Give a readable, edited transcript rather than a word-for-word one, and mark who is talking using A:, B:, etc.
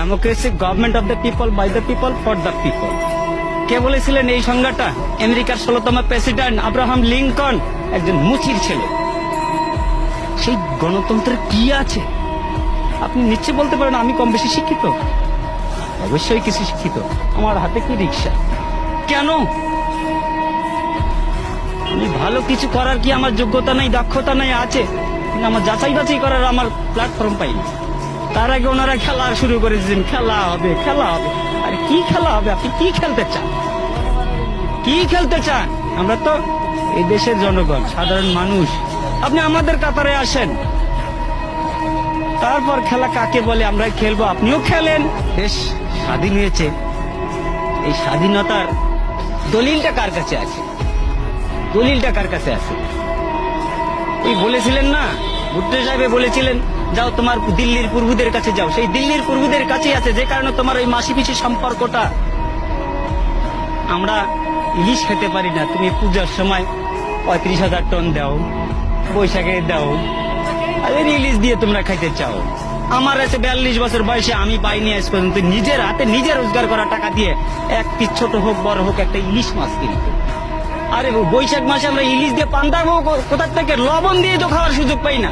A: Democracy, government of the people, by the people, for the people. কে বলেছিলেন এই সংজ্ঞাটা? আমেরিকার 16তম প্রেসিডেন্ট আব্রাহাম লিঙ্কন, একজন মুচির ছেলে। সেই গণতন্ত্রের কি আছে? আপনি নিশ্চয় বলতে পারেন আমি কম বেশি শিক্ষিত। অবশ্যই কিছু শিক্ষিত। আমার হাতে কি রিক্সা? কেন? আমি ভালো কিছু করার কি আমার যোগ্যতা নাই, দক্ষতা নাই? আছে, কিন্তু আমার যাচাই বাছাই করার আমার প্ল্যাটফর্ম পাইনি। তার আগে ওনারা খেলা শুরু করে দিয়েছেন, খেলা হবে, খেলা হবে। আরে কি খেলা হবে? আপনি কি খেলতে চান? কি খেলতে চান? আমরা তো এই দেশের জনগণ, সাধারণ মানুষ। আপনি আমাদের কাতারে আসেন, তারপর খেলা কাকে বলে আমরা খেলবো। আপনিও খেলেন। দেশ স্বাধীন হয়েছে, এই স্বাধীনতার দলিলটা কার কাছে আছে? দলিলটা কার কাছে আছে? ওই বলেছিলেন না, ভুট্টো সাহেব বলেছিলেন, যাও তোমার দিল্লির পূর্বদের কাছে যাও। সেই দিল্লির পূর্বদের কাছেই আছে, যে কারণে তোমার ওই মাসি পিসি সম্পর্কটা। আমরা ইলিশ খেতে পারি না, তুমি পূজার সময় 35,000 টন দাও, বৈশাখে দাও, আর ইলিশ দিয়ে তোমরা খাইতে চাও। আমার আছে 42 বছর বয়সে, আমি পাইনি আজ পর্যন্ত নিজের হাতে নিজে রোজগার করা টাকা দিয়ে এক পিস ছোট হোক বড় হোক একটা ইলিশ মাছ কিনতে। আরে বৈশাখ মাসে আমরা ইলিশ দিয়ে পান্তা কোথার থেকে? লবণ দিয়ে তো খাওয়ার সুযোগ পাই না।